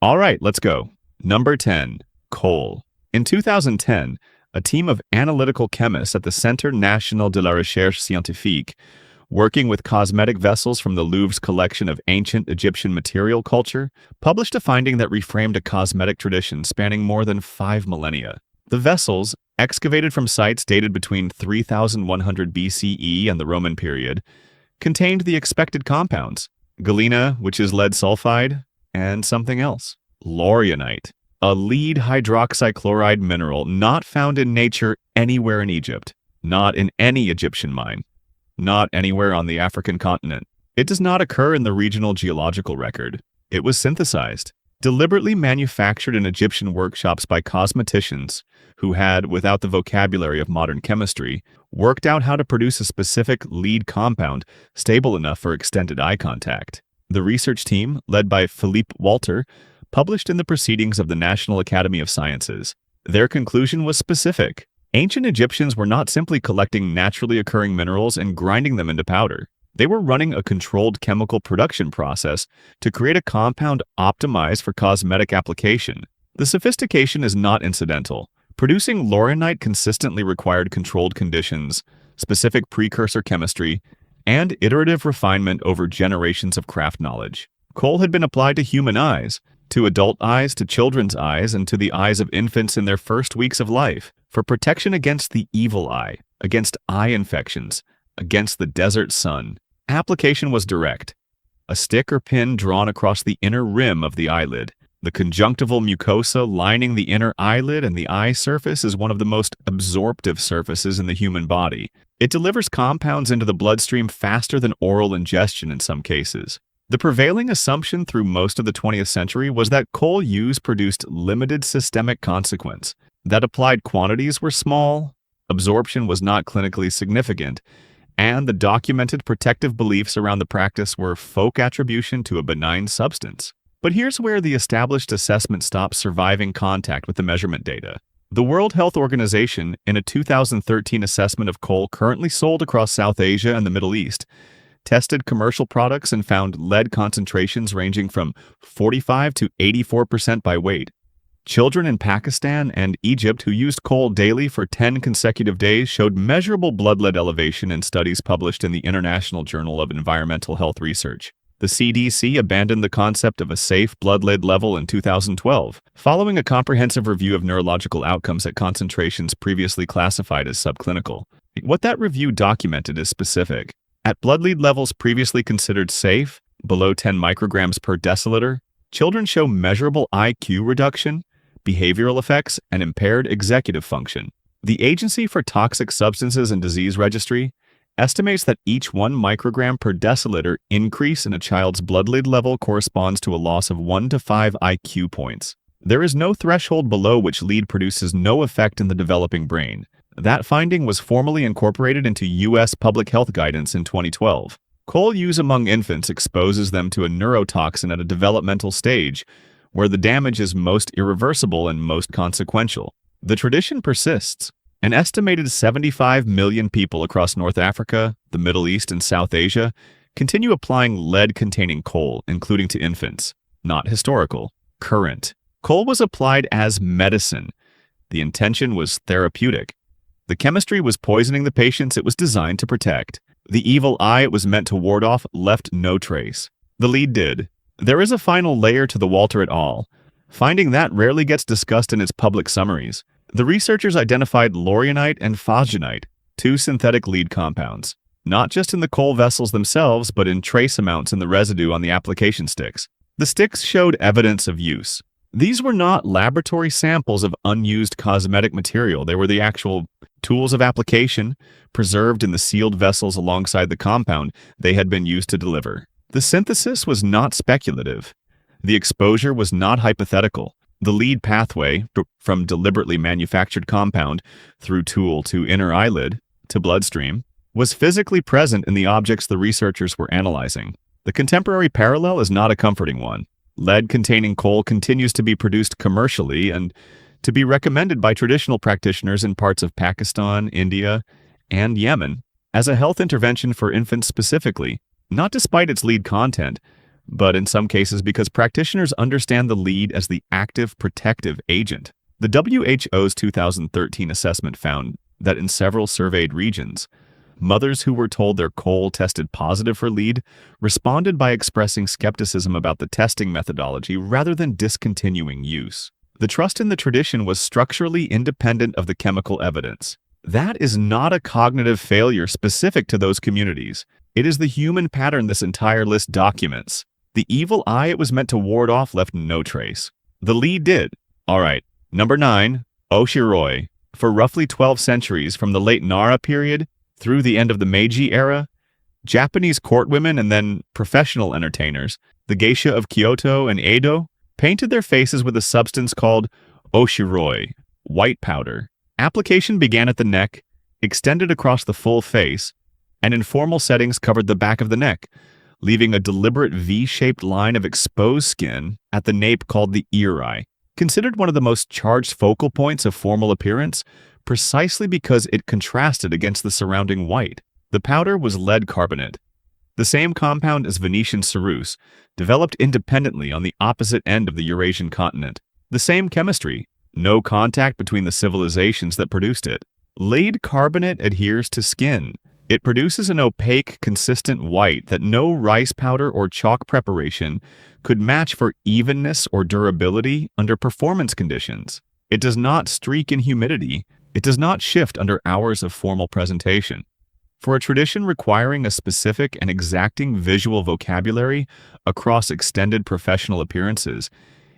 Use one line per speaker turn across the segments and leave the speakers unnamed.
All right, let's go. Number 10, kohl. In 2010, a team of analytical chemists at the Centre National de la Recherche Scientifique, working with cosmetic vessels from the Louvre's collection of ancient Egyptian material culture, published a finding that reframed a cosmetic tradition spanning more than 5 millennia. The vessels, excavated from sites dated between 3100 BCE and the Roman period, contained the expected compounds: galena, which is lead sulfide, and something else, lauryonite, a lead hydroxychloride mineral not found in nature anywhere in Egypt, not in any Egyptian mine, not anywhere on the African continent. It does not occur in the regional geological record. It was synthesized, deliberately manufactured in Egyptian workshops by cosmeticians who had, without the vocabulary of modern chemistry, worked out how to produce a specific lead compound stable enough for extended eye contact. The research team, led by Philippe Walter, published in the Proceedings of the National Academy of Sciences. Their conclusion was specific. Ancient Egyptians were not simply collecting naturally occurring minerals and grinding them into powder. They were running a controlled chemical production process to create a compound optimized for cosmetic application. The sophistication is not incidental. Producing lauryonite consistently required controlled conditions, specific precursor chemistry, and iterative refinement over generations of craft knowledge. Kohl had been applied to human eyes, to adult eyes, to children's eyes, and to the eyes of infants in their first weeks of life, for protection against the evil eye, against eye infections, against the desert sun. Application was direct. A stick or pin drawn across the inner rim of the eyelid. The conjunctival mucosa lining the inner eyelid and the eye surface is one of the most absorptive surfaces in the human body. It delivers compounds into the bloodstream faster than oral ingestion in some cases. The prevailing assumption through most of the 20th century was that kohl use produced limited systemic consequence, that applied quantities were small, absorption was not clinically significant, and the documented protective beliefs around the practice were folk attribution to a benign substance. But here's where the established assessment stops surviving contact with the measurement data. The World Health Organization, in a 2013 assessment of kohl currently sold across South Asia and the Middle East, tested commercial products and found lead concentrations ranging from 45 to 84% by weight. Children in Pakistan and Egypt who used kohl daily for 10 consecutive days showed measurable blood lead elevation in studies published in the International Journal of Environmental Health Research. The CDC abandoned the concept of a safe blood lead level in 2012, following a comprehensive review of neurological outcomes at concentrations previously classified as subclinical. What that review documented is specific. At blood lead levels previously considered safe, below 10 micrograms per deciliter, children show measurable IQ reduction, behavioral effects, and impaired executive function. The Agency for Toxic Substances and Disease Registry estimates that each 1 microgram per deciliter increase in a child's blood lead level corresponds to a loss of 1 to 5 IQ points. There is no threshold below which lead produces no effect in the developing brain. That finding was formally incorporated into U.S. public health guidance in 2012. Kohl use among infants exposes them to a neurotoxin at a developmental stage, where the damage is most irreversible and most consequential. The tradition persists. An estimated 75 million people across North Africa, the Middle East, and South Asia continue applying lead-containing kohl, including to infants. Not historical. Current. Kohl was applied as medicine. The intention was therapeutic. The chemistry was poisoning the patients it was designed to protect. The evil eye it was meant to ward off left no trace. The lead did. There is a final layer to the Walter et al. Finding that rarely gets discussed in its public summaries. The researchers identified lauryonite and phosgenite, 2 synthetic lead compounds, not just in the kohl vessels themselves, but in trace amounts in the residue on the application sticks. The sticks showed evidence of use. These were not laboratory samples of unused cosmetic material. They were the actual tools of application, preserved in the sealed vessels alongside the compound they had been used to deliver. The synthesis was not speculative. The exposure was not hypothetical. The lead pathway, from deliberately manufactured compound through tool to inner eyelid to bloodstream, was physically present in the objects the researchers were analyzing. The contemporary parallel is not a comforting one. Lead-containing kohl continues to be produced commercially and to be recommended by traditional practitioners in parts of Pakistan, India, and Yemen as a health intervention for infants specifically, not despite its lead content, but in some cases because practitioners understand the lead as the active protective agent. The WHO's 2013 assessment found that in several surveyed regions, mothers who were told their kohl tested positive for lead responded by expressing skepticism about the testing methodology rather than discontinuing use. The trust in the tradition was structurally independent of the chemical evidence. That is not a cognitive failure specific to those communities. It is the human pattern this entire list documents. The evil eye it was meant to ward off left no trace. The lead did. All right. Number 9, oshiroi. For roughly 12 centuries, from the late Nara period through the end of the Meiji era, Japanese courtwomen and then professional entertainers, the geisha of Kyoto and Edo, painted their faces with a substance called oshiroi, white powder. Application began at the neck, extended across the full face, and in formal settings covered the back of the neck, leaving a deliberate V-shaped line of exposed skin at the nape called the ear eye. Considered one of the most charged focal points of formal appearance, precisely because it contrasted against the surrounding white. The powder was lead carbonate, the same compound as Venetian ceruse, developed independently on the opposite end of the Eurasian continent. The same chemistry, no contact between the civilizations that produced it. Lead carbonate adheres to skin. It produces an opaque, consistent white that no rice powder or chalk preparation could match for evenness or durability under performance conditions. It does not streak in humidity. It does not shift under hours of formal presentation. For a tradition requiring a specific and exacting visual vocabulary across extended professional appearances,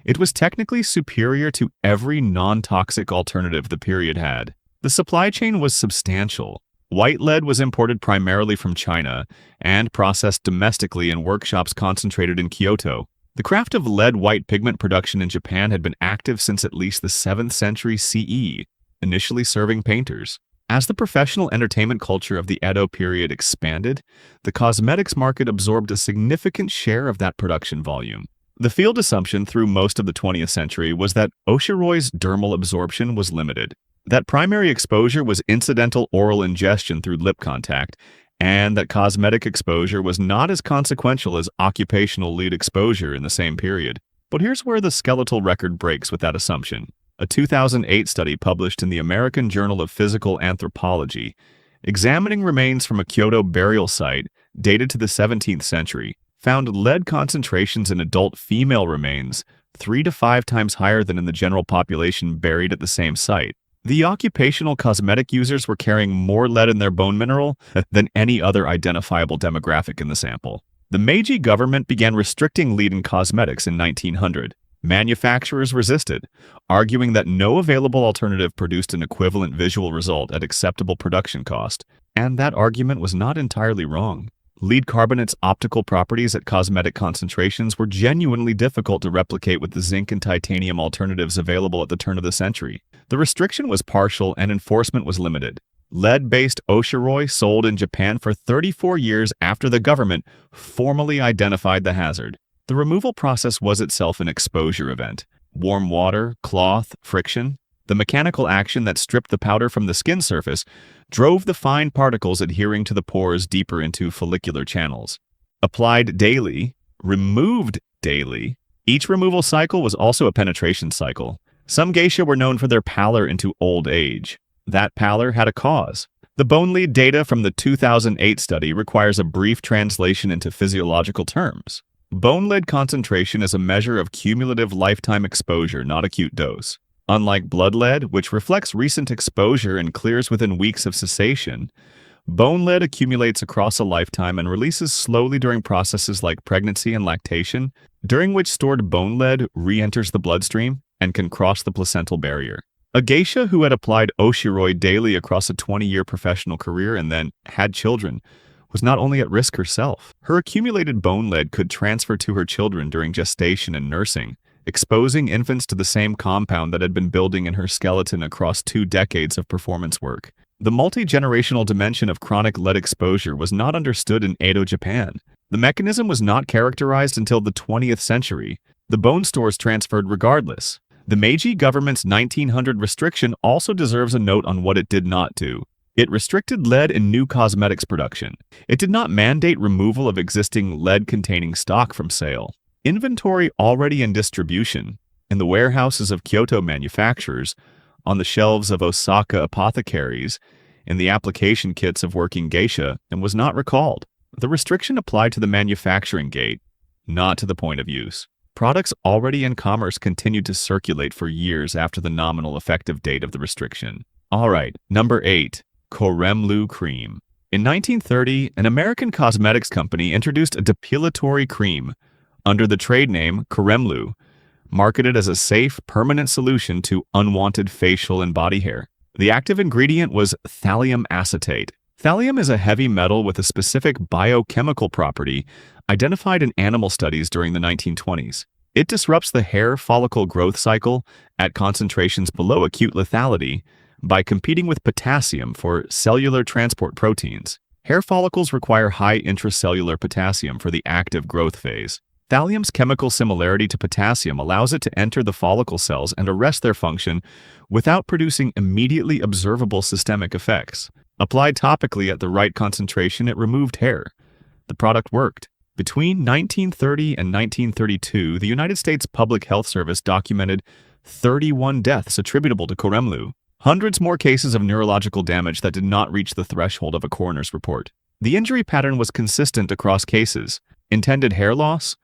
it was technically superior to every non-toxic alternative the period had. The supply chain was substantial. White lead was imported primarily from China and processed domestically in workshops concentrated in Kyoto. The craft of lead-white pigment production in Japan had been active since at least the 7th century CE, initially serving painters. As the professional entertainment culture of the Edo period expanded, the cosmetics market absorbed a significant share of that production volume. The field assumption through most of the 20th century was that oshiroi's dermal absorption was limited, that primary exposure was incidental oral ingestion through lip contact, and that cosmetic exposure was not as consequential as occupational lead exposure in the same period. But here's where the skeletal record breaks with that assumption. A 2008 study published in the American Journal of Physical Anthropology, examining remains from a Kyoto burial site dated to the 17th century, found lead concentrations in adult female remains 3 to 5 times higher than in the general population buried at the same site. The occupational cosmetic users were carrying more lead in their bone mineral than any other identifiable demographic in the sample. The Meiji government began restricting lead in cosmetics in 1900. Manufacturers resisted, arguing that no available alternative produced an equivalent visual result at acceptable production cost, and that argument was not entirely wrong. Lead carbonate's optical properties at cosmetic concentrations were genuinely difficult to replicate with the zinc and titanium alternatives available at the turn of the century. The restriction was partial and enforcement was limited. Lead-based oshiroi sold in Japan for 34 years after the government formally identified the hazard. The removal process was itself an exposure event. Warm water, cloth, friction. The mechanical action that stripped the powder from the skin surface drove the fine particles adhering to the pores deeper into follicular channels. Applied daily, removed daily. Each removal cycle was also a penetration cycle. Some geisha were known for their pallor into old age. That pallor had a cause. The bone lead data from the 2008 study requires a brief translation into physiological terms. Bone lead concentration is a measure of cumulative lifetime exposure, not acute dose. Unlike blood lead, which reflects recent exposure and clears within weeks of cessation, bone lead accumulates across a lifetime and releases slowly during processes like pregnancy and lactation, during which stored bone lead re-enters the bloodstream and can cross the placental barrier. A geisha who had applied oshiroi daily across a 20-year professional career and then had children was not only at risk herself. Her accumulated bone lead could transfer to her children during gestation and nursing, exposing infants to the same compound that had been building in her skeleton across 2 decades of performance work. The multi-generational dimension of chronic lead exposure was not understood in Edo, Japan. The mechanism was not characterized until the 20th century. The bone stores transferred regardless. The Meiji government's 1900 restriction also deserves a note on what it did not do. It restricted lead in new cosmetics production. It did not mandate removal of existing lead-containing stock from sale. Inventory already in distribution, in the warehouses of Kyoto manufacturers, on the shelves of Osaka apothecaries, in the application kits of working geisha, and was not recalled. The restriction applied to the manufacturing gate, not to the point of use. Products already in commerce continued to circulate for years after the nominal effective date of the restriction. Alright, number 8. Koremlu cream. In 1930, an American cosmetics company introduced a depilatory cream under the trade name Koremlu, marketed as a safe, permanent solution to unwanted facial and body hair. The active ingredient was thallium acetate. Thallium is a heavy metal with a specific biochemical property identified in animal studies during the 1920s. It disrupts the hair follicle growth cycle at concentrations below acute lethality by competing with potassium for cellular transport proteins. Hair follicles require high intracellular potassium for the active growth phase. Thallium's chemical similarity to potassium allows it to enter the follicle cells and arrest their function without producing immediately observable systemic effects. Applied topically at the right concentration, it removed hair. The product worked. Between 1930 and 1932, the United States Public Health Service documented 31 deaths attributable to Koremlu. Hundreds more cases of neurological damage that did not reach the threshold of a coroner's report. The injury pattern was consistent across cases. Intended hair loss,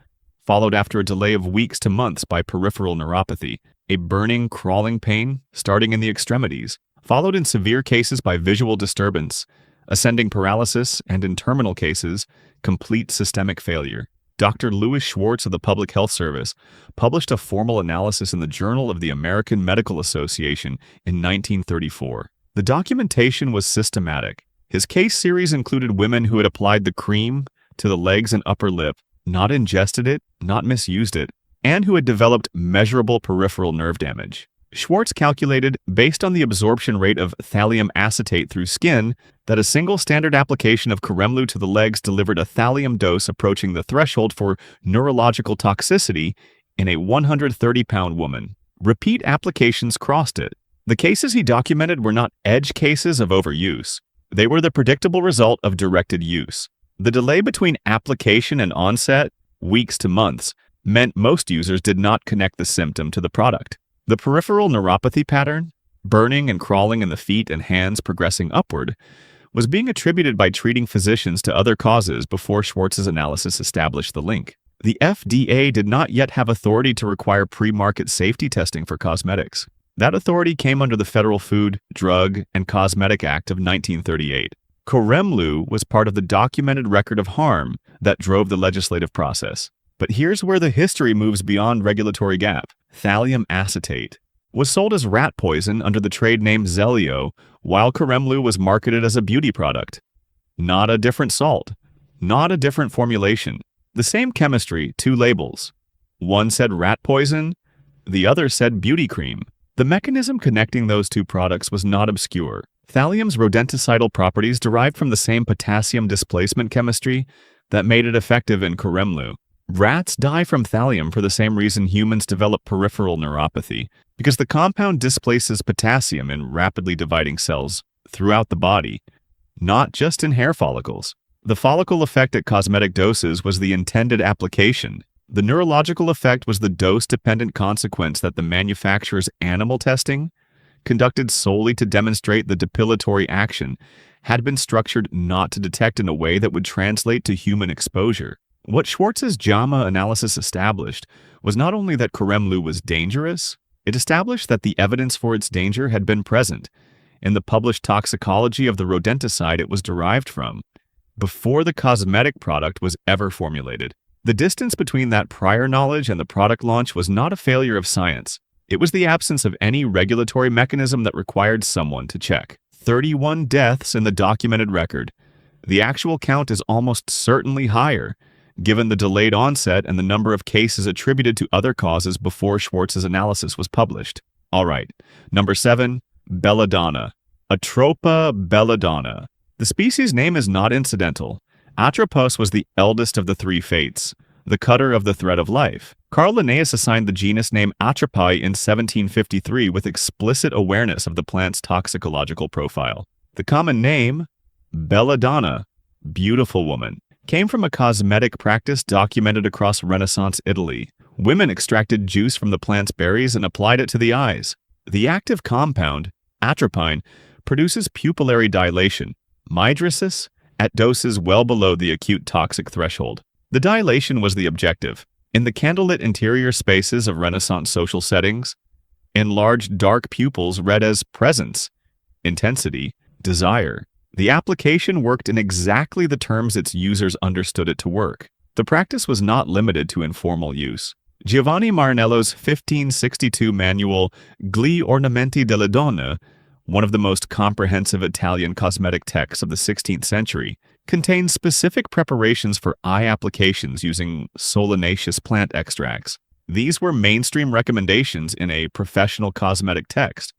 followed after a delay of weeks to months by peripheral neuropathy, a burning, crawling pain starting in the extremities, followed in severe cases by visual disturbance, ascending paralysis, and in terminal cases, complete systemic failure. Dr. Louis Schwartz of the Public Health Service published a formal analysis in the Journal of the American Medical Association in 1934. The documentation was systematic. His case series included women who had applied the cream to the legs and upper lip, not ingested it, not misused it, and who had developed measurable peripheral nerve damage. Schwartz calculated, based on the absorption rate of thallium acetate through skin, that a single standard application of Koremlu to the legs delivered a thallium dose approaching the threshold for neurological toxicity in a 130-pound woman. Repeat applications crossed it. The cases he documented were not edge cases of overuse. They were the predictable result of directed use. The delay between application and onset, weeks to months, meant most users did not connect the symptom to the product. The peripheral neuropathy pattern, burning and crawling in the feet and hands progressing upward, was being attributed by treating physicians to other causes before Schwartz's analysis established the link. The FDA did not yet have authority to require pre-market safety testing for cosmetics. That authority came under the Federal Food, Drug, and Cosmetic Act of 1938. Koremlu was part of the documented record of harm that drove the legislative process. But here's where the history moves beyond regulatory gap. Thallium acetate was sold as rat poison under the trade name Zelio, while Koremlu was marketed as a beauty product. Not a different salt, not a different formulation. The same chemistry, two labels. One said rat poison, the other said beauty cream. The mechanism connecting those two products was not obscure. Thallium's rodenticidal properties derived from the same potassium displacement chemistry that made it effective in Koremlu. Rats die from thallium for the same reason humans develop peripheral neuropathy, because the compound displaces potassium in rapidly dividing cells throughout the body, not just in hair follicles. The follicle effect at cosmetic doses was the intended application. The neurological effect was the dose-dependent consequence that the manufacturer's animal testing, conducted solely to demonstrate the depilatory action, had been structured not to detect in a way that would translate to human exposure. What Schwartz's JAMA analysis established was not only that Koremlu was dangerous, it established that the evidence for its danger had been present in the published toxicology of the rodenticide it was derived from, before the cosmetic product was ever formulated. The distance between that prior knowledge and the product launch was not a failure of science. It was the absence of any regulatory mechanism that required someone to check. 31 deaths in the documented record. The actual count is almost certainly higher, given the delayed onset and the number of cases attributed to other causes before Schwartz's analysis was published. Alright, number 7, belladonna. Atropa belladonna. The species name is not incidental. Atropos was the eldest of the three fates, the cutter of the thread of life. Carl Linnaeus assigned the genus name Atropi in 1753 with explicit awareness of the plant's toxicological profile. The common name, belladonna, beautiful woman, came from a cosmetic practice documented across Renaissance Italy. Women extracted juice from the plant's berries and applied it to the eyes. The active compound, atropine, produces pupillary dilation, mydrisis, at doses well below the acute toxic threshold. The dilation was the objective. In the candlelit interior spaces of Renaissance social settings, enlarged dark pupils read as presence, intensity, desire. The application worked in exactly the terms its users understood it to work. The practice was not limited to informal use. Giovanni Maranello's 1562 manual Gli ornamenti delle donne, one of the most comprehensive Italian cosmetic texts of the 16th century, contains specific preparations for eye applications using solanaceous plant extracts. These were mainstream recommendations in a professional cosmetic text.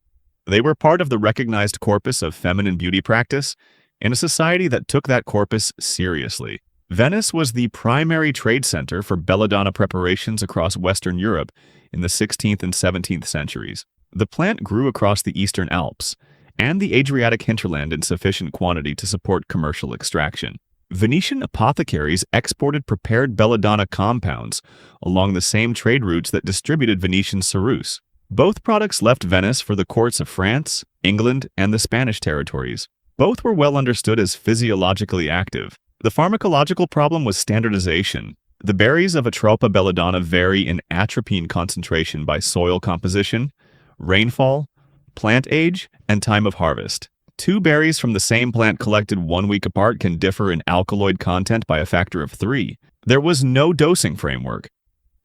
They were part of the recognized corpus of feminine beauty practice in a society that took that corpus seriously. Venice was the primary trade center for belladonna preparations across Western Europe in the 16th and 17th centuries. The plant grew across the Eastern Alps and the Adriatic hinterland in sufficient quantity to support commercial extraction. Venetian apothecaries exported prepared belladonna compounds along the same trade routes that distributed Venetian ceruse. Both products left Venice for the courts of France, England, and the Spanish territories. Both were well understood as physiologically active. The pharmacological problem was standardization. The berries of Atropa belladonna vary in atropine concentration by soil composition, rainfall, plant age, and time of harvest. Two berries from the same plant collected 1 week apart can differ in alkaloid content by a factor of 3. There was no dosing framework.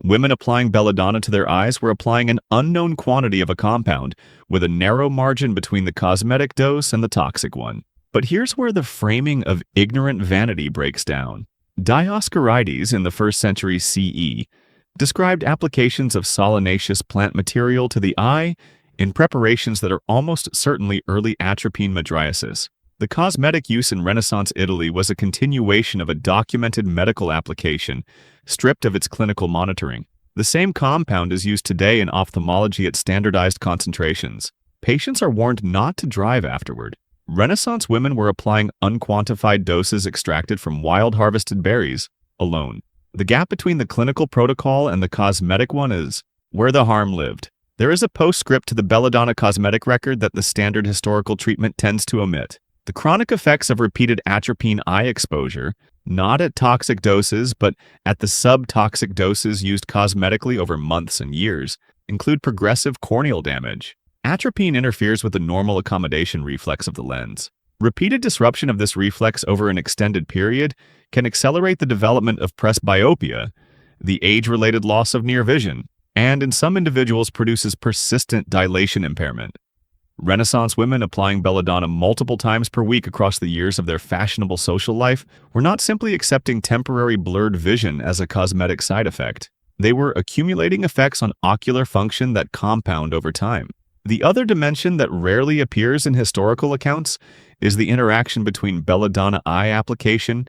Women applying belladonna to their eyes were applying an unknown quantity of a compound, with a narrow margin between the cosmetic dose and the toxic one. But here's where the framing of ignorant vanity breaks down. Dioscorides in the 1st century CE described applications of solanaceous plant material to the eye in preparations that are almost certainly early atropine mydriasis. The cosmetic use in Renaissance Italy was a continuation of a documented medical application, stripped of its clinical monitoring. The same compound is used today in ophthalmology at standardized concentrations. Patients are warned not to drive afterward. Renaissance women were applying unquantified doses extracted from wild harvested berries alone. The gap between the clinical protocol and the cosmetic one is where the harm lived. There is a postscript to the belladonna cosmetic record that the standard historical treatment tends to omit. The chronic effects of repeated atropine eye exposure, not at toxic doses but at the subtoxic doses used cosmetically over months and years, include progressive corneal damage. Atropine interferes with the normal accommodation reflex of the lens. Repeated disruption of this reflex over an extended period can accelerate the development of presbyopia, the age-related loss of near vision, and in some individuals produces persistent dilation impairment. Renaissance women applying belladonna multiple times per week across the years of their fashionable social life were not simply accepting temporary blurred vision as a cosmetic side effect. They were accumulating effects on ocular function that compound over time. The other dimension that rarely appears in historical accounts is the interaction between belladonna eye application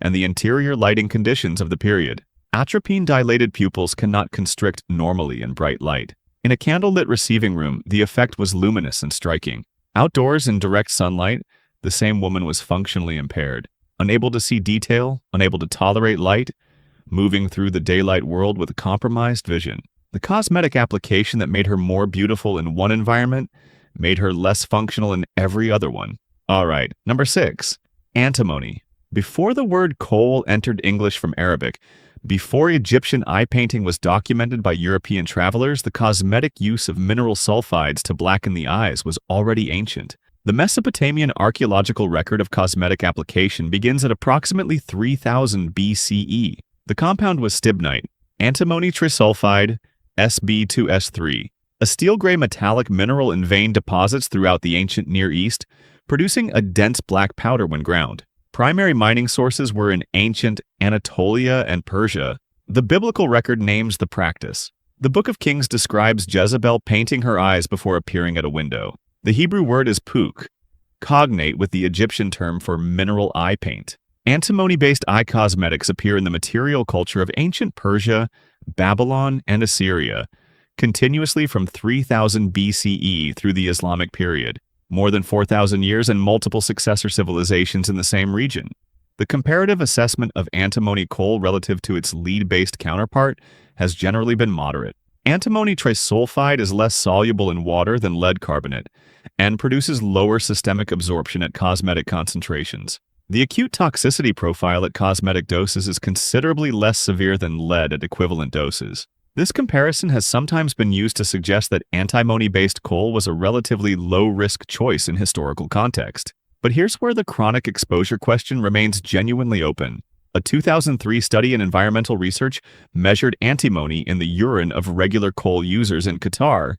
and the interior lighting conditions of the period. Atropine-dilated pupils cannot constrict normally in bright light. In a candlelit receiving room, the effect was luminous and striking. Outdoors in direct sunlight, the same woman was functionally impaired, unable to see detail, unable to tolerate light, moving through the daylight world with a compromised vision. The cosmetic application that made her more beautiful in one environment made her less functional in every other one. All right, number 6, antimony. Before the word kohl entered English from Arabic, before Egyptian eye painting was documented by European travelers, the cosmetic use of mineral sulfides to blacken the eyes was already ancient. The Mesopotamian archaeological record of cosmetic application begins at approximately 3000 BCE. The compound was stibnite, antimony trisulfide, Sb2S3, a steel-gray metallic mineral in vein deposits throughout the ancient Near East, producing a dense black powder when ground. Primary mining sources were in ancient Anatolia and Persia. The biblical record names the practice. The Book of Kings describes Jezebel painting her eyes before appearing at a window. The Hebrew word is puk, cognate with the Egyptian term for mineral eye paint. Antimony-based eye cosmetics appear in the material culture of ancient Persia, Babylon, and Assyria, continuously from 3000 BCE through the Islamic period. more than 4,000 years and multiple successor civilizations in the same region. The comparative assessment of antimony kohl relative to its lead-based counterpart has generally been moderate. Antimony trisulfide is less soluble in water than lead carbonate and produces lower systemic absorption at cosmetic concentrations. The acute toxicity profile at cosmetic doses is considerably less severe than lead at equivalent doses. This comparison has sometimes been used to suggest that antimony-based kohl was a relatively low-risk choice in historical context. But here's where the chronic exposure question remains genuinely open. A 2003 study in environmental research measured antimony in the urine of regular kohl users in Qatar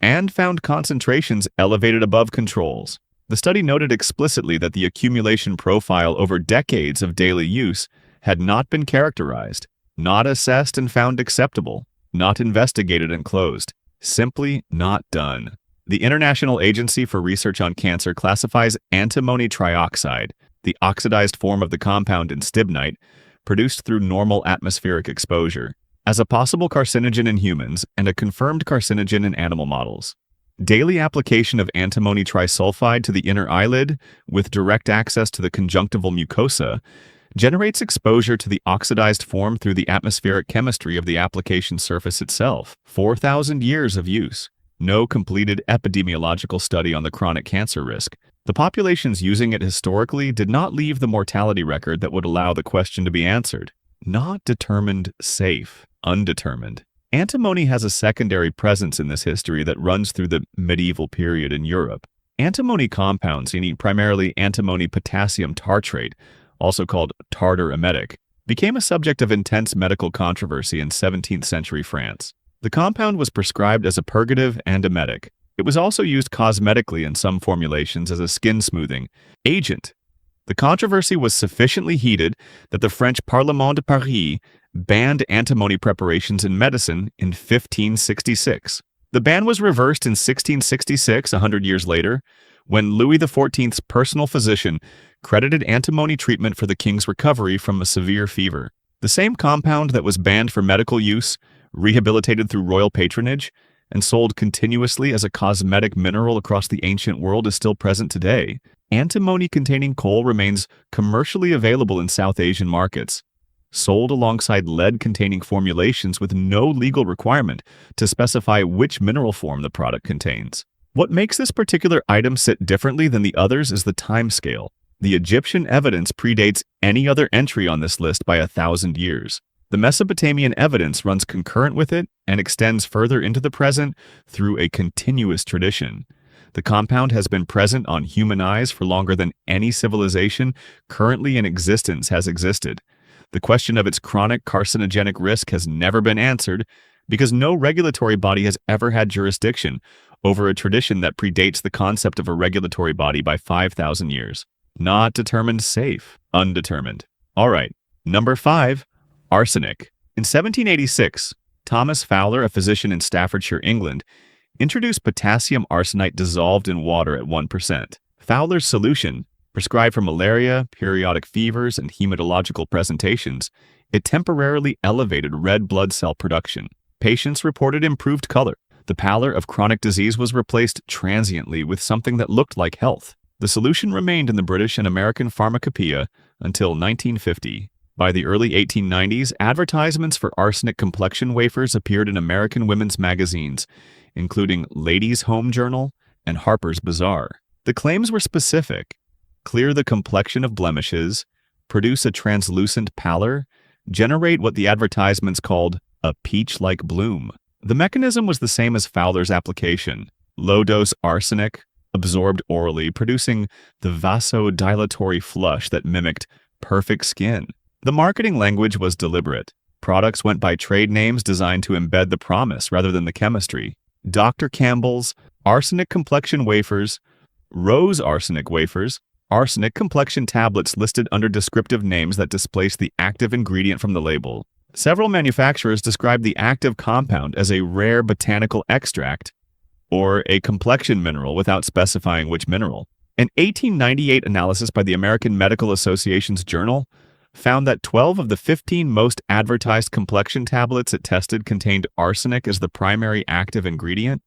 and found concentrations elevated above controls. The study noted explicitly that the accumulation profile over decades of daily use had not been characterized, not assessed and found acceptable, not investigated and closed, simply not done. The International Agency for Research on Cancer classifies antimony trioxide, the oxidized form of the compound in stibnite, produced through normal atmospheric exposure, as a possible carcinogen in humans and a confirmed carcinogen in animal models. Daily application of antimony trisulfide to the inner eyelid, with direct access to the conjunctival mucosa, generates exposure to the oxidized form through the atmospheric chemistry of the application surface itself. 4,000 years of use. No completed epidemiological study on the chronic cancer risk. The populations using it historically did not leave the mortality record that would allow the question to be answered. Not determined safe. Undetermined. Antimony has a secondary presence in this history that runs through the medieval period in Europe. Antimony compounds, primarily antimony potassium tartrate, also called tartar emetic, became a subject of intense medical controversy in 17th century France. The compound was prescribed as a purgative and emetic. It was also used cosmetically in some formulations as a skin-smoothing agent. The controversy was sufficiently heated that the French Parlement de Paris banned antimony preparations in medicine in 1566. The ban was reversed in 1666, 100 years later, when Louis XIV's personal physician credited antimony treatment for the king's recovery from a severe fever. The same compound that was banned for medical use, rehabilitated through royal patronage, and sold continuously as a cosmetic mineral across the ancient world is still present today. Antimony-containing kohl remains commercially available in South Asian markets, sold alongside lead-containing formulations with no legal requirement to specify which mineral form the product contains. What makes this particular item sit differently than the others is the timescale. The Egyptian evidence predates any other entry on this list by 1,000 years. The Mesopotamian evidence runs concurrent with it and extends further into the present through a continuous tradition. The compound has been present on human eyes for longer than any civilization currently in existence has existed. The question of its chronic carcinogenic risk has never been answered because no regulatory body has ever had jurisdiction over a tradition that predates the concept of a regulatory body by 5,000 years. Not determined safe. Undetermined. All right. Number 5. Arsenic. In 1786, Thomas Fowler, a physician in Staffordshire, England, introduced potassium arsenite dissolved in water at 1%. Fowler's solution, prescribed for malaria, periodic fevers, and hematological presentations, it temporarily elevated red blood cell production. Patients reported improved color. The pallor of chronic disease was replaced transiently with something that looked like health. The solution remained in the British and American pharmacopoeia until 1950. By the early 1890s, advertisements for arsenic complexion wafers appeared in American women's magazines, including Ladies' Home Journal and Harper's Bazaar. The claims were specific: clear the complexion of blemishes, produce a translucent pallor, generate what the advertisements called a peach-like bloom. The mechanism was the same as Fowler's application: low-dose arsenic, absorbed orally, producing the vasodilatory flush that mimicked perfect skin. The marketing language was deliberate. Products went by trade names designed to embed the promise rather than the chemistry. Dr. Campbell's arsenic complexion wafers, Rose arsenic wafers, arsenic complexion tablets listed under descriptive names that displaced the active ingredient from the label. Several manufacturers described the active compound as a rare botanical extract or a complexion mineral without specifying which mineral. An 1898 analysis by the American Medical Association's journal found that 12 of the 15 most advertised complexion tablets it tested contained arsenic as the primary active ingredient,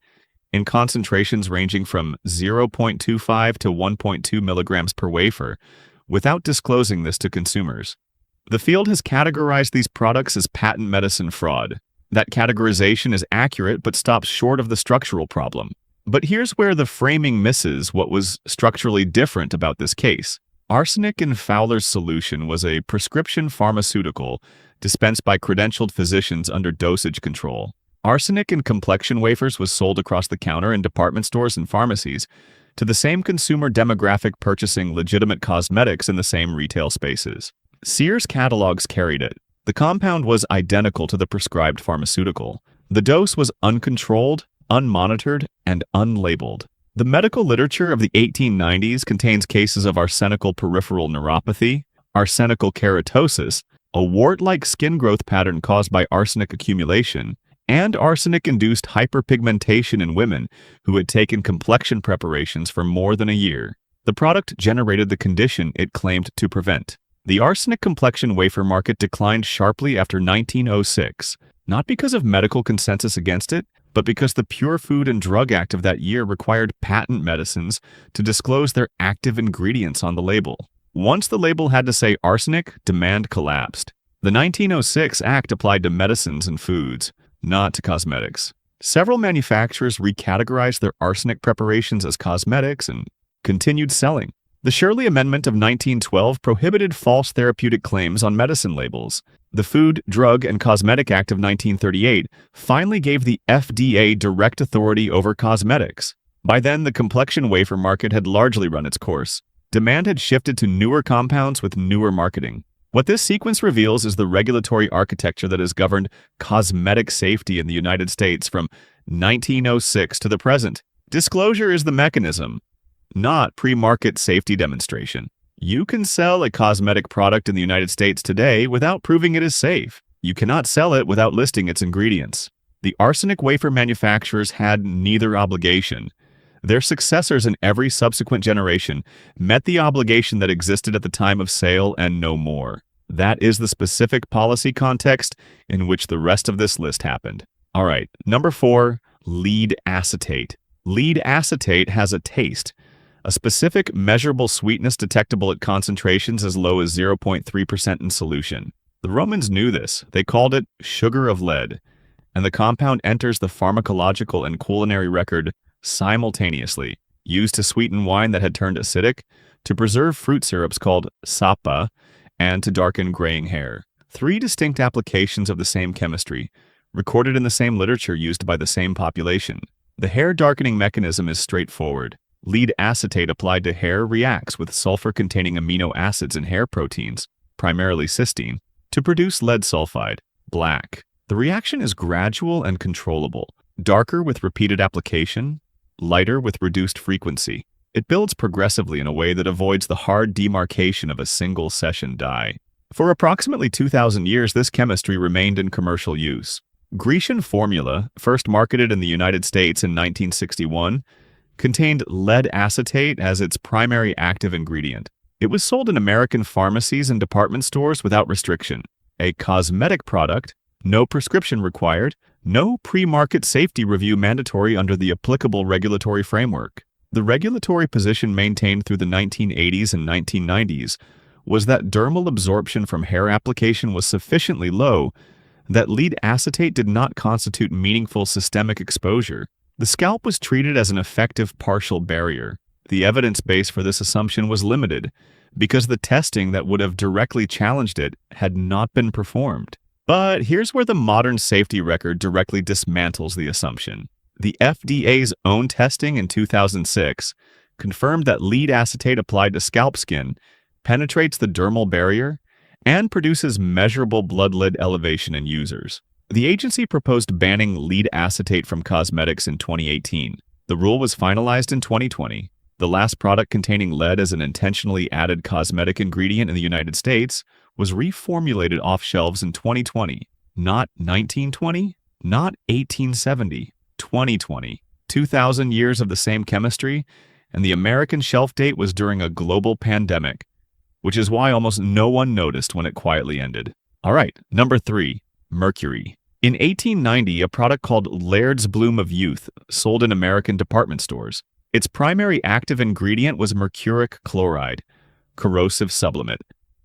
in concentrations ranging from 0.25 to 1.2 milligrams per wafer, without disclosing this to consumers. The field has categorized these products as patent medicine fraud. That categorization is accurate but stops short of the structural problem. But here's where the framing misses what was structurally different about this case. Arsenic in Fowler's solution was a prescription pharmaceutical dispensed by credentialed physicians under dosage control. Arsenic in complexion wafers was sold across the counter in department stores and pharmacies to the same consumer demographic purchasing legitimate cosmetics in the same retail spaces. Sears catalogs carried it. The compound was identical to the prescribed pharmaceutical. The dose was uncontrolled, unmonitored, and unlabeled. The medical literature of the 1890s contains cases of arsenical peripheral neuropathy, arsenical keratosis, a wart-like skin growth pattern caused by arsenic accumulation, and arsenic-induced hyperpigmentation in women who had taken complexion preparations for more than a year. The product generated the condition it claimed to prevent. The arsenic complexion wafer market declined sharply after 1906, not because of medical consensus against it, but because the Pure Food and Drug Act of that year required patent medicines to disclose their active ingredients on the label. Once the label had to say arsenic, demand collapsed. The 1906 Act applied to medicines and foods, not to cosmetics. Several manufacturers recategorized their arsenic preparations as cosmetics and continued selling. The Shirley Amendment of 1912 prohibited false therapeutic claims on medicine labels. The Food, Drug, and Cosmetic Act of 1938 finally gave the FDA direct authority over cosmetics. By then, the complexion wafer market had largely run its course. Demand had shifted to newer compounds with newer marketing. What this sequence reveals is the regulatory architecture that has governed cosmetic safety in the United States from 1906 to the present. Disclosure is the mechanism, not pre-market safety demonstration. You can sell a cosmetic product in the United States today without proving it is safe. You cannot sell it without listing its ingredients. The arsenic wafer manufacturers had neither obligation. Their successors in every subsequent generation met the obligation that existed at the time of sale and no more. That is the specific policy context in which the rest of this list happened. All right, number 4, lead acetate. Lead acetate has a taste. A specific measurable sweetness detectable at concentrations as low as 0.3% in solution. The Romans knew this. They called it sugar of lead, and the compound enters the pharmacological and culinary record simultaneously, used to sweeten wine that had turned acidic, to preserve fruit syrups called sapa, and to darken graying hair. 3 distinct applications of the same chemistry, recorded in the same literature used by the same population. The hair darkening mechanism is straightforward. Lead acetate applied to hair reacts with sulfur-containing amino acids and hair proteins, primarily cysteine, to produce lead sulfide, black. The reaction is gradual and controllable, darker with repeated application, lighter with reduced frequency. It builds progressively in a way that avoids the hard demarcation of a single-session dye. For approximately 2,000 years, this chemistry remained in commercial use. Grecian formula, first marketed in the United States in 1961, contained lead acetate as its primary active ingredient. It was sold in American pharmacies and department stores without restriction. A cosmetic product, no prescription required, no pre-market safety review mandatory under the applicable regulatory framework. The regulatory position maintained through the 1980s and 1990s was that dermal absorption from hair application was sufficiently low that lead acetate did not constitute meaningful systemic exposure. The scalp was treated as an effective partial barrier. The evidence base for this assumption was limited because the testing that would have directly challenged it had not been performed. But here's where the modern safety record directly dismantles the assumption. The FDA's own testing in 2006 confirmed that lead acetate applied to scalp skin penetrates the dermal barrier and produces measurable blood lead elevation in users. The agency proposed banning lead acetate from cosmetics in 2018. The rule was finalized in 2020. The last product containing lead as an intentionally added cosmetic ingredient in the United States was reformulated off shelves in 2020. Not 1920, not 1870, 2020. 2,000 years of the same chemistry, and the American shelf date was during a global pandemic, which is why almost no one noticed when it quietly ended. All right, number 3, mercury. In 1890, a product called Laird's Bloom of Youth sold in American department stores. Its primary active ingredient was mercuric chloride, corrosive sublimate,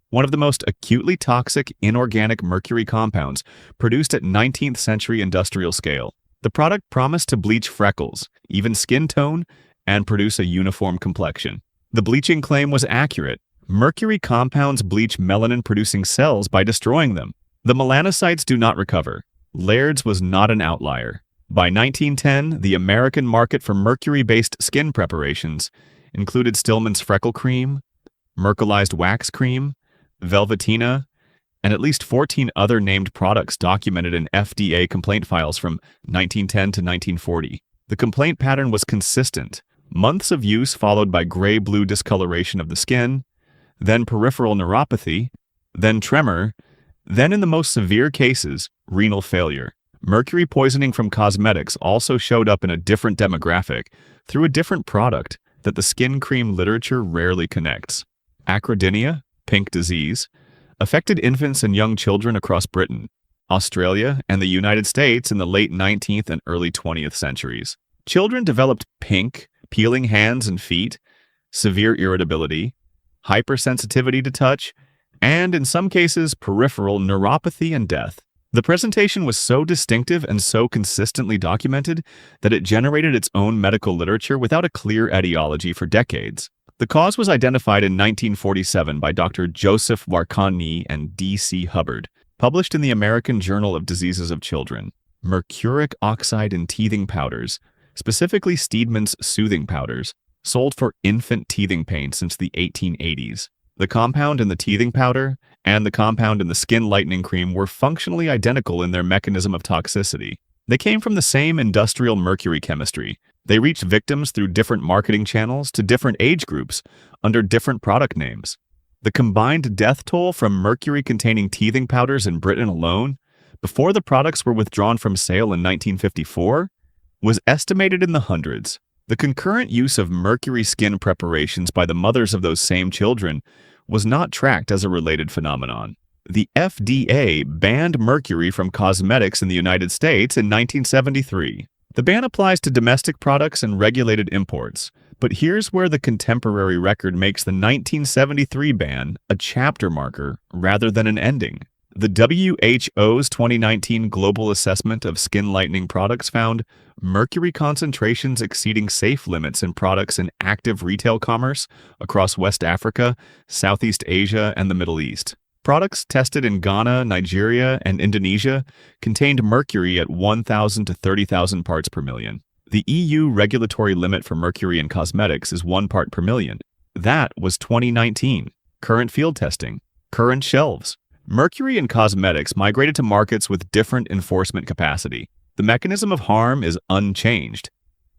one of the most acutely toxic inorganic mercury compounds produced at 19th century industrial scale. The product promised to bleach freckles, even skin tone, and produce a uniform complexion. The bleaching claim was accurate. Mercury compounds bleach melanin-producing cells by destroying them. The melanocytes do not recover. Laird's was not an outlier. By 1910, the American market for mercury-based skin preparations included Stillman's Freckle Cream, Merkleized Wax Cream, Velvetina, and at least 14 other named products documented in FDA complaint files from 1910 to 1940. The complaint pattern was consistent. Months of use followed by gray-blue discoloration of the skin, then peripheral neuropathy, then tremor, then in the most severe cases, renal failure. Mercury poisoning from cosmetics also showed up in a different demographic through a different product that the skin cream literature rarely connects. Acrodynia, pink disease, affected infants and young children across Britain, Australia, and the United States in the late 19th and early 20th centuries. Children developed pink, peeling hands and feet, severe irritability, hypersensitivity to touch, and in some cases, peripheral neuropathy and death. The presentation was so distinctive and so consistently documented that it generated its own medical literature without a clear etiology for decades. The cause was identified in 1947 by Dr. Joseph Warkani and D.C. Hubbard, published in the American Journal of Diseases of Children. Mercuric oxide in teething powders, specifically Steedman's soothing powders, sold for infant teething pain since the 1880s. The compound in the teething powder and the compound in the skin lightening cream were functionally identical in their mechanism of toxicity. They came from the same industrial mercury chemistry. They reached victims through different marketing channels to different age groups under different product names. The combined death toll from mercury-containing teething powders in Britain alone, before the products were withdrawn from sale in 1954, was estimated in the hundreds. The concurrent use of mercury skin preparations by the mothers of those same children was not tracked as a related phenomenon. The FDA banned mercury from cosmetics in the United States in 1973. The ban applies to domestic products and regulated imports, but here's where the contemporary record makes the 1973 ban a chapter marker rather than an ending. The WHO's 2019 Global Assessment of Skin Lightening Products found mercury concentrations exceeding safe limits in products in active retail commerce across West Africa, Southeast Asia, and the Middle East. Products tested in Ghana, Nigeria, and Indonesia contained mercury at 1,000 to 30,000 parts per million. The EU regulatory limit for mercury in cosmetics is 1 part per million. That was 2019. Current field testing. Current shelves. Mercury in cosmetics migrated to markets with different enforcement capacity. The mechanism of harm is unchanged.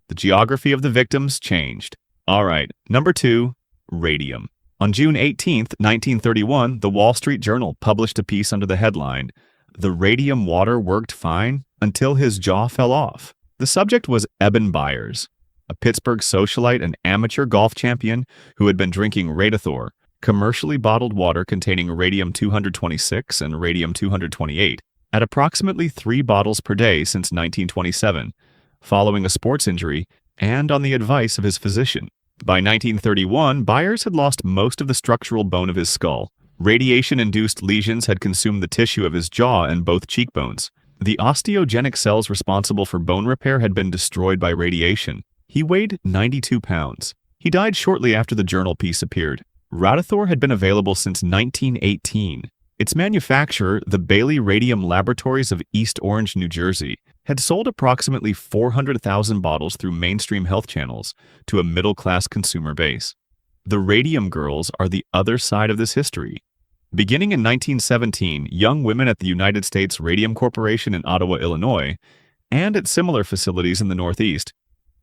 The geography of the victims changed. All right, number 2, radium. On June 18, 1931, the Wall Street Journal published a piece under the headline, "The Radium Water Worked Fine Until His Jaw Fell Off." The subject was Eben Byers, a Pittsburgh socialite and amateur golf champion who had been drinking Radithor, commercially bottled water containing radium-226 and radium-228, at approximately 3 bottles per day since 1927, following a sports injury and on the advice of his physician. By 1931, Byers had lost most of the structural bone of his skull. Radiation-induced lesions had consumed the tissue of his jaw and both cheekbones. The osteogenic cells responsible for bone repair had been destroyed by radiation. He weighed 92 pounds. He died shortly after the journal piece appeared. Radithor had been available since 1918. Its manufacturer, the Bailey Radium Laboratories of East Orange, New Jersey, had sold approximately 400,000 bottles through mainstream health channels to a middle-class consumer base. The Radium Girls are the other side of this history. Beginning in 1917, young women at the United States Radium Corporation in Ottawa, Illinois, and at similar facilities in the Northeast,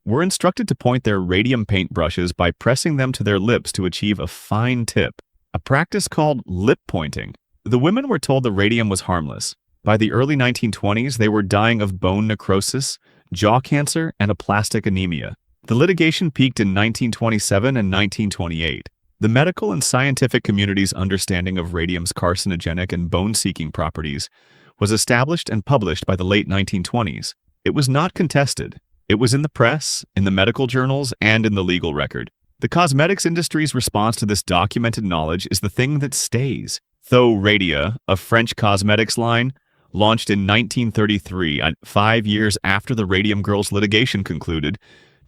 were instructed to point their radium paintbrushes by pressing them to their lips to achieve a fine tip, a practice called lip pointing. The women were told the radium was harmless. By the early 1920s, they were dying of bone necrosis, jaw cancer, and aplastic anemia. The litigation peaked in 1927 and 1928. The medical and scientific community's understanding of radium's carcinogenic and bone-seeking properties was established and published by the late 1920s. It was not contested. It was in the press, in the medical journals, and in the legal record. The cosmetics industry's response to this documented knowledge is the thing that stays. Though Radia, a French cosmetics line, launched in 1933, 5 years after the Radium Girls litigation concluded,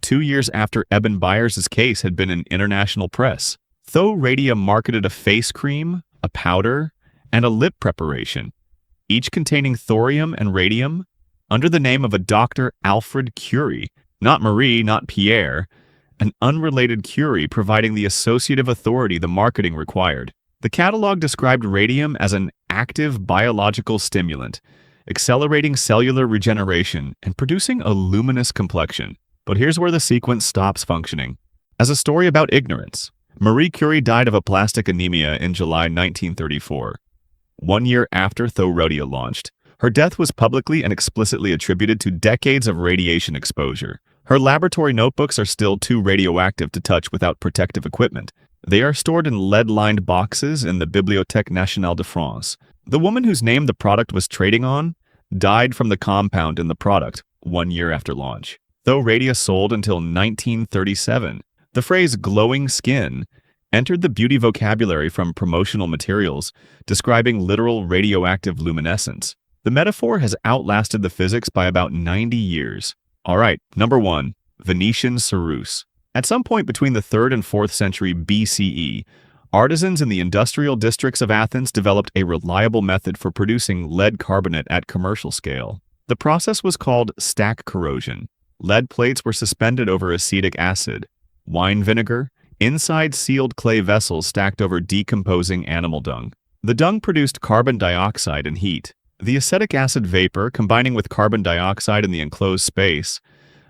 2 years after Eben Byers' case had been in international press. Though Radia marketed a face cream, a powder, and a lip preparation, each containing thorium and radium, under the name of a Dr. Alfred Curie, not Marie, not Pierre, an unrelated Curie providing the associative authority the marketing required. The catalog described radium as an active biological stimulant, accelerating cellular regeneration and producing a luminous complexion. But here's where the sequence stops functioning. As a story about ignorance, Marie Curie died of aplastic anemia in July 1934. 1 year after Radia launched, her death was publicly and explicitly attributed to decades of radiation exposure. Her laboratory notebooks are still too radioactive to touch without protective equipment. They are stored in lead-lined boxes in the Bibliothèque Nationale de France. The woman whose name the product was trading on died from the compound in the product 1 year after launch. Though Radia sold until 1937, the phrase glowing skin entered the beauty vocabulary from promotional materials describing literal radioactive luminescence. The metaphor has outlasted the physics by about 90 years. All right, number 1, Venetian ceruse. At some point between the 3rd and 4th century BCE, artisans in the industrial districts of Athens developed a reliable method for producing lead carbonate at commercial scale. The process was called stack corrosion. Lead plates were suspended over acetic acid, wine vinegar, inside sealed clay vessels stacked over decomposing animal dung. The dung produced carbon dioxide and heat. The acetic acid vapor, combining with carbon dioxide in the enclosed space,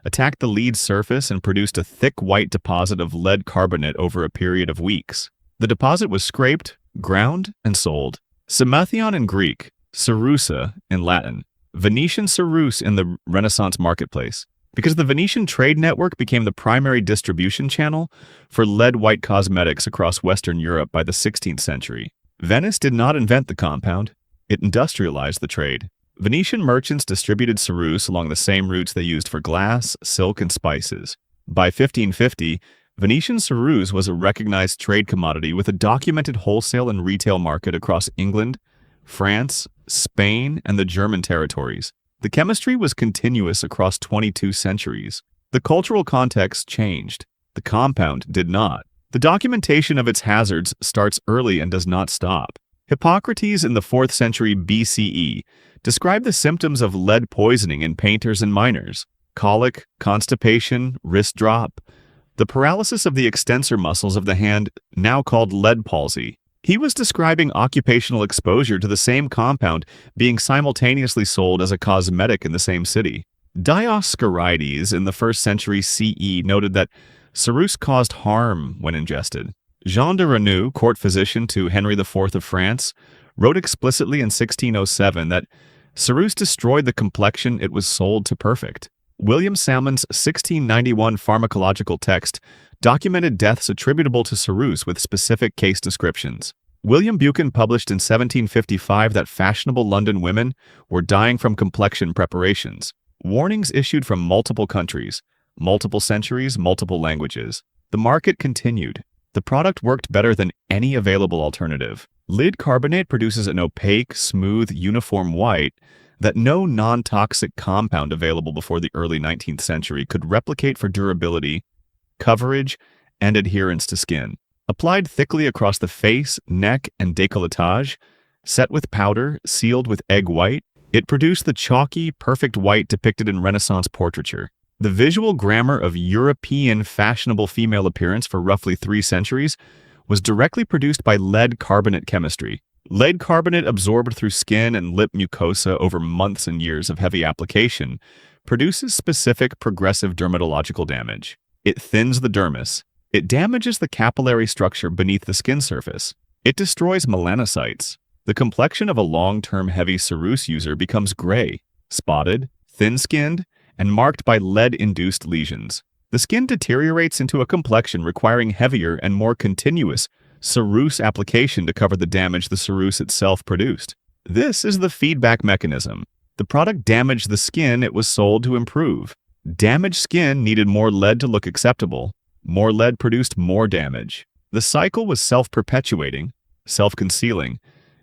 attacked the lead surface and produced a thick white deposit of lead carbonate over a period of weeks. The deposit was scraped, ground, and sold. Simathion in Greek, cerusa in Latin, Venetian ceruse in the Renaissance marketplace. Because the Venetian trade network became the primary distribution channel for lead-white cosmetics across Western Europe by the 16th century. Venice did not invent the compound. It industrialized the trade. Venetian merchants distributed ceruse along the same routes they used for glass, silk, and spices. By 1550, Venetian ceruse was a recognized trade commodity with a documented wholesale and retail market across England, France, Spain, and the German territories. The chemistry was continuous across 22 centuries. The cultural context changed. The compound did not. The documentation of its hazards starts early and does not stop. Hippocrates in the 4th century BCE described the symptoms of lead poisoning in painters and miners: colic, constipation, wrist drop, the paralysis of the extensor muscles of the hand, now called lead palsy. He was describing occupational exposure to the same compound being simultaneously sold as a cosmetic in the same city. Dioscorides in the 1st century CE noted that ceruse caused harm when ingested. Jean de Renu, court physician to Henry IV of France, wrote explicitly in 1607 that ceruse destroyed the complexion it was sold to perfect. William Salmon's 1691 pharmacological text documented deaths attributable to ceruse with specific case descriptions. William Buchan published in 1755 that fashionable London women were dying from complexion preparations. Warnings issued from multiple countries, multiple centuries, multiple languages. The market continued. The product worked better than any available alternative. Lead carbonate produces an opaque, smooth, uniform white that no non-toxic compound available before the early 19th century could replicate for durability, coverage, and adherence to skin. Applied thickly across the face, neck, and décolletage, set with powder, sealed with egg white, it produced the chalky, perfect white depicted in Renaissance portraiture. The visual grammar of European fashionable female appearance for roughly 3 centuries was directly produced by lead carbonate chemistry. Lead carbonate absorbed through skin and lip mucosa over months and years of heavy application produces specific progressive dermatological damage. It thins the dermis. It damages the capillary structure beneath the skin surface. It destroys melanocytes. The complexion of a long-term heavy ceruse user becomes gray, spotted, thin-skinned, and marked by lead-induced lesions. The skin deteriorates into a complexion requiring heavier and more continuous ceruse application to cover the damage the ceruse itself produced. This is the feedback mechanism. The product damaged the skin it was sold to improve. Damaged skin needed more lead to look acceptable. More lead produced more damage. The cycle was self-perpetuating, self-concealing,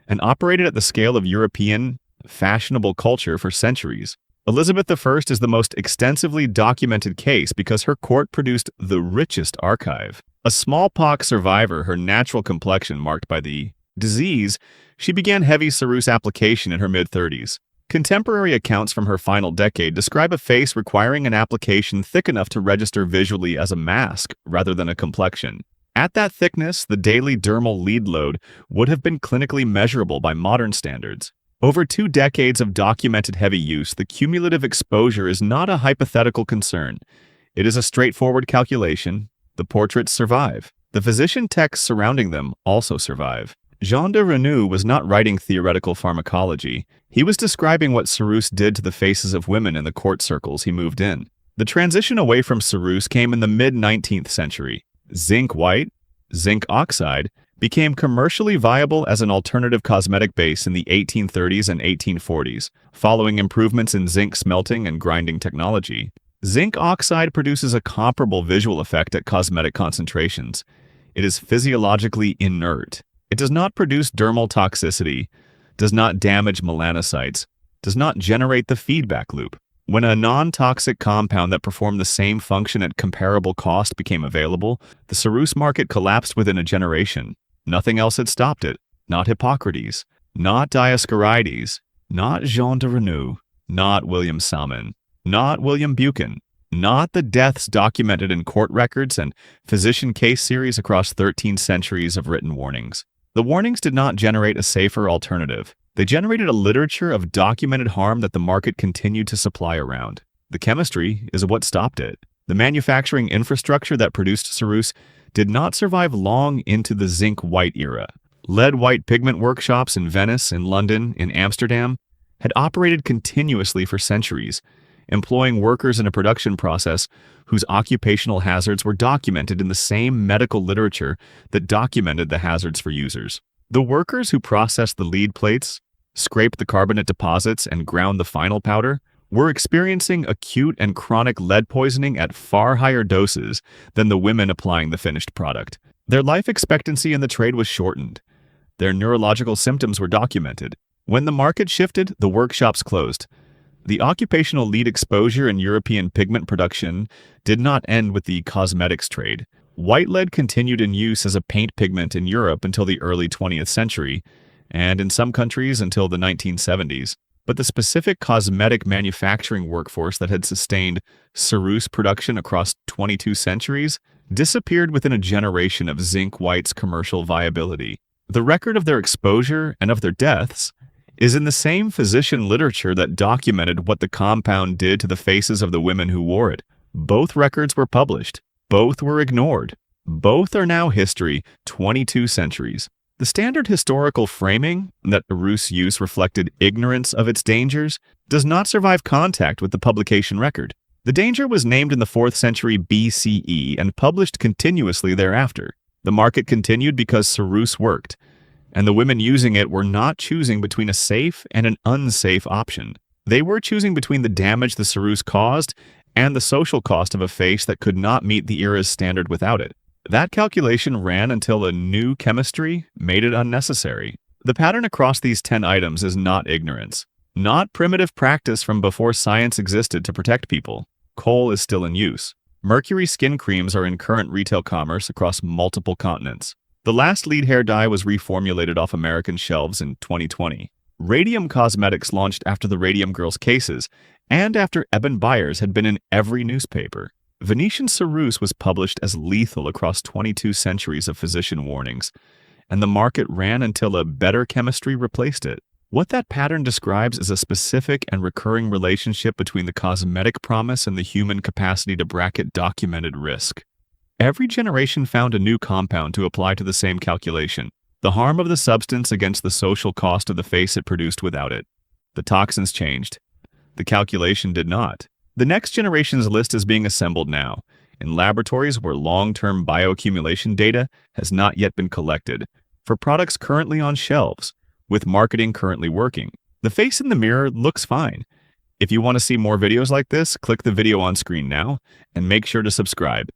and operated at the scale of European fashionable culture for centuries. Elizabeth I is the most extensively documented case because her court produced the richest archive. A smallpox survivor, her natural complexion marked by the disease, she began heavy ceruse application in her mid-30s. Contemporary accounts from her final decade describe a face requiring an application thick enough to register visually as a mask rather than a complexion. At that thickness, the daily dermal lead load would have been clinically measurable by modern standards. Over 2 decades of documented heavy use, the cumulative exposure is not a hypothetical concern. It is a straightforward calculation. The portraits survive. The physician texts surrounding them also survive. Jean de Renoux was not writing theoretical pharmacology. He was describing what ceruse did to the faces of women in the court circles he moved in. The transition away from ceruse came in the mid-19th century. Zinc white, zinc oxide, became commercially viable as an alternative cosmetic base in the 1830s and 1840s, following improvements in zinc smelting and grinding technology. Zinc oxide produces a comparable visual effect at cosmetic concentrations. It is physiologically inert. It does not produce dermal toxicity, does not damage melanocytes, does not generate the feedback loop. When a non-toxic compound that performed the same function at comparable cost became available, the ceruse market collapsed within a generation. Nothing else had stopped it. Not Hippocrates, not Dioscorides, not Jean de Renoux, not William Salmon, not William Buchan, not the deaths documented in court records and physician case series across 13 centuries of written warnings. The warnings did not generate a safer alternative. They generated a literature of documented harm that the market continued to supply around. The chemistry is what stopped it. The manufacturing infrastructure that produced ceruse did not survive long into the zinc white era. Lead white pigment workshops in Venice, in London, in Amsterdam had operated continuously for centuries, employing workers in a production process whose occupational hazards were documented in the same medical literature that documented the hazards for users. The workers who processed the lead plates, scraped the carbonate deposits, and ground the final powder were experiencing acute and chronic lead poisoning at far higher doses than the women applying the finished product. Their life expectancy in the trade was shortened. Their neurological symptoms were documented. When the market shifted, the workshops closed. The occupational lead exposure in European pigment production did not end with the cosmetics trade. White lead continued in use as a paint pigment in Europe until the early 20th century, and in some countries until the 1970s. But the specific cosmetic manufacturing workforce that had sustained ceruse production across 22 centuries disappeared within a generation of zinc white's commercial viability. The record of their exposure and of their deaths is in the same physician literature that documented what the compound did to the faces of the women who wore it. Both records were published. Both were ignored. Both are now history, 22 centuries. The standard historical framing that ceruse use reflected ignorance of its dangers does not survive contact with the publication record. The danger was named in the 4th century BCE and published continuously thereafter. The market continued because ceruse worked, and the women using it were not choosing between a safe and an unsafe option. They were choosing between the damage the ceruse caused and the social cost of a face that could not meet the era's standard without it. That calculation ran until a new chemistry made it unnecessary. The pattern across these 10 items is not ignorance, not primitive practice from before science existed to protect people. Kohl is still in use. Mercury skin creams are in current retail commerce across multiple continents. The last lead hair dye was reformulated off American shelves in 2020. Radium cosmetics launched after the Radium Girls cases and after Eben Byers had been in every newspaper. Venetian ceruse was published as lethal across 22 centuries of physician warnings, and the market ran until a better chemistry replaced it. What that pattern describes is a specific and recurring relationship between the cosmetic promise and the human capacity to bracket documented risk. Every generation found a new compound to apply to the same calculation. The harm of the substance against the social cost of the face it produced without it. The toxins changed. The calculation did not. The next generation's list is being assembled now, in laboratories where long-term bioaccumulation data has not yet been collected, for products currently on shelves, with marketing currently working. The face in the mirror looks fine. If you want to see more videos like this, click the video on screen now and make sure to subscribe.